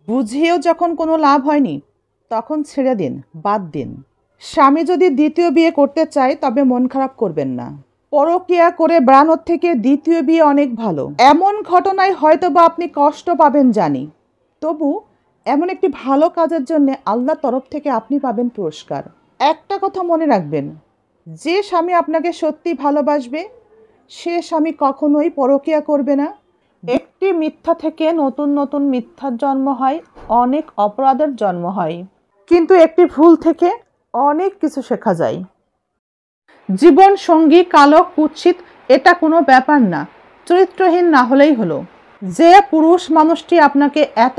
বুঝিয়েও যখন কোনো লাভ হয়নি তখন ছেড়ে দিন, বাদ দিন। স্বামী যদি দ্বিতীয় বিয়ে করতে চায় তবে মন খারাপ করবেন না। পরকীয়া করে বেড়ানোর থেকে দ্বিতীয় বিয়ে অনেক ভালো। এমন ঘটনায় হয়তো বা আপনি কষ্ট পাবেন জানি, তবু এমন একটি ভালো কাজের জন্য আল্লাহর তরফ থেকে আপনি পাবেন পুরস্কার। একটা কথা মনে রাখবেন, যে স্বামী আপনাকে সত্যি ভালোবাসবে সে স্বামী কখনোই পরকীয়া করবে না। একটি মিথ্যা থেকে নতুন নতুন মিথ্যার জন্ম হয়, অনেক অপরাধের জন্ম হয়, কিন্তু একটি ভুল থেকে অনেক কিছু শেখা যায়। জীবন সঙ্গী কালো কুৎসিত এটা কোনো ব্যাপার না, চরিত্রহীন না হলেই হলো। যে পুরুষ মানুষটি আপনাকে এত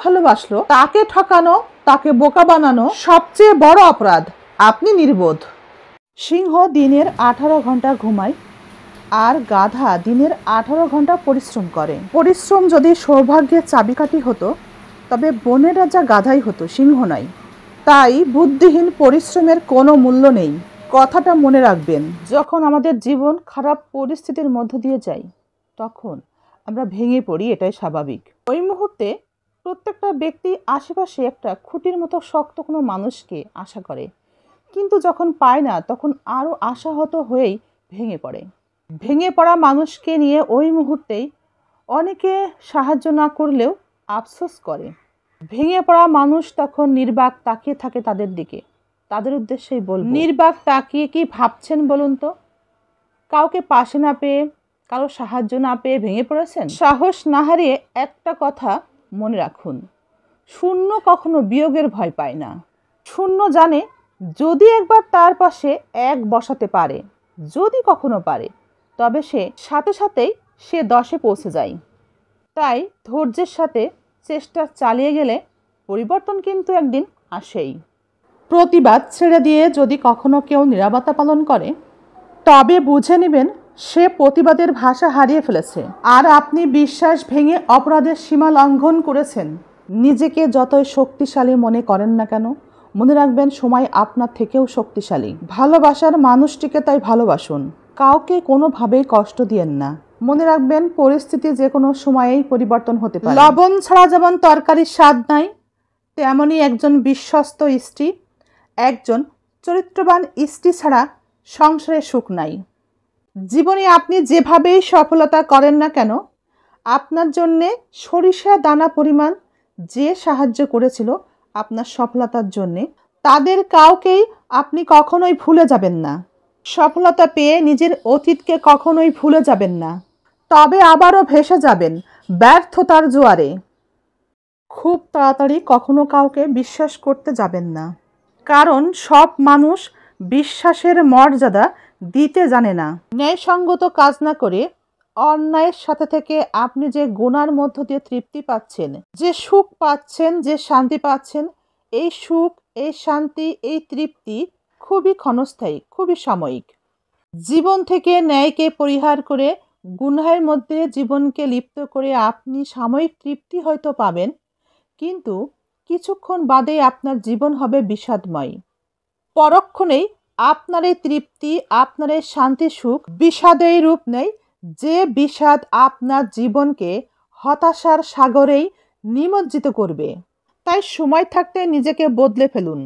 ভালোবাসলো তাকে ঠকানো, তাকে বোকা বানানো সবচেয়ে বড় অপরাধ। আপনি নির্বোধ। সিংহ দিনের 18 ঘন্টা ঘুমায় আর গাধা দিনের 18 ঘন্টা পরিশ্রম করে। পরিশ্রম যদি সৌভাগ্যের চাবিকাঠি হতো তবে বনের রাজা গাধাই হতো, সিংহ নয়। তাই বুদ্ধিহীন পরিশ্রমের কোনো মূল্য নেই, কথাটা মনে রাখবেন। যখন আমাদের জীবন খারাপ পরিস্থিতির মধ্য দিয়ে যায় তখন আমরা ভেঙে পড়ি, এটাই স্বাভাবিক। ওই মুহূর্তে প্রত্যেকটা ব্যক্তি আশেপাশে একটা খুঁটির মতো শক্ত কোনো মানুষকে আশা করে, কিন্তু যখন পায় না তখন আরও আশাহত হয়েই ভেঙে পড়ে। ভেঙে পড়া মানুষকে নিয়ে ওই মুহূর্তেই অনেকে সাহায্য না করলেও আফসোস করে। ভেঙে পড়া মানুষ তখন নির্বাক তাকিয়ে থাকে তাদের দিকে। তাদের উদ্দেশ্যেই বলবো, নির্বাক তাকিয়ে কি ভাবছেন বলুন তো? কাউকে পাশে না পেয়ে, কারো সাহায্য না পেয়ে ভেঙে পড়েছেন? সাহস না হারিয়ে একটা কথা মনে রাখুন, শূন্য কখনো বিয়োগের ভয় পায় না। শূন্য জানে যদি একবার তার পাশে এক বসাতে পারে, যদি কখনো পারে, তবে সে সাথে সাথেই সে 10-এ পৌঁছে যায়। তাই ধৈর্যের সাথে চেষ্টা চালিয়ে গেলে পরিবর্তন কিন্তু একদিন আসেই। প্রতিবাদ ছেড়ে দিয়ে যদি কখনো কেউ নীরবতা পালন করে তবে বুঝে নেবেন সে প্রতিবাদের ভাষা হারিয়ে ফেলেছে। আর আপনি বিশ্বাস ভেঙে অপরাধের সীমা লঙ্ঘন করেছেন। নিজেকে যতই শক্তিশালী মনে করেন না কেন, মনে রাখবেন সময় আপনার থেকেও শক্তিশালী। ভালোবাসার মানুষটিকে তাই ভালোবাসুন, কাউকে কোনোভাবেই কষ্ট দিয়েন না। মনে রাখবেন পরিস্থিতি যে কোনো সময়েই পরিবর্তন হতে পারে। লবণ ছাড়া যেমন তরকারির স্বাদ নাই, তেমনই একজন বিশ্বস্ত স্ত্রী, একজন চরিত্রবান স্ত্রী ছাড়া সংসারে সুখ নাই। জীবনে আপনি যেভাবেই সফলতা করেন না কেন, আপনার জন্যে সরিষা দানা পরিমাণ যে সাহায্য করেছিল আপনার সফলতার জন্যে, তাদের কাউকেই আপনি কখনোই ভুলে যাবেন না। সফলতা পেয়ে নিজের অতীতকে কখনোই ভুলে যাবেন না, তবে আবারও ভেসে যাবেন ব্যর্থতার জোয়ারে। খুব তাড়াতাড়ি কখনো কাউকে বিশ্বাস করতে যাবেন না, কারণ সব মানুষ বিশ্বাসের মর্যাদা দিতে জানে না। ন্যায়সঙ্গত কাজ না করে অন্যায়ের সাথে থেকে আপনি যে গুনার মধ্য দিয়ে তৃপ্তি পাচ্ছেন, যে সুখ পাচ্ছেন, যে শান্তি পাচ্ছেন, এই সুখ, এই শান্তি, এই তৃপ্তি খুবই ক্ষণস্থায়ী, খুবই সাময়িক। জীবন থেকে ন্যায়কে পরিহার করে গুনাহের মধ্যে জীবনকে লিপ্ত করে আপনি সাময়িক তৃপ্তি হয়তো পাবেন, কিন্তু কিছুক্ষণ বাদেই আপনার জীবন হবে বিষাদময়। পরক্ষণেই আপনার এই তৃপ্তি, আপনার এই শান্তি সুখ বিষাদেই রূপ নেয়, যে বিষাদ আপনার জীবনকে হতাশার সাগরেই নিমজ্জিত করবে। তাই সময় থাকতে নিজেকে বদলে ফেলুন।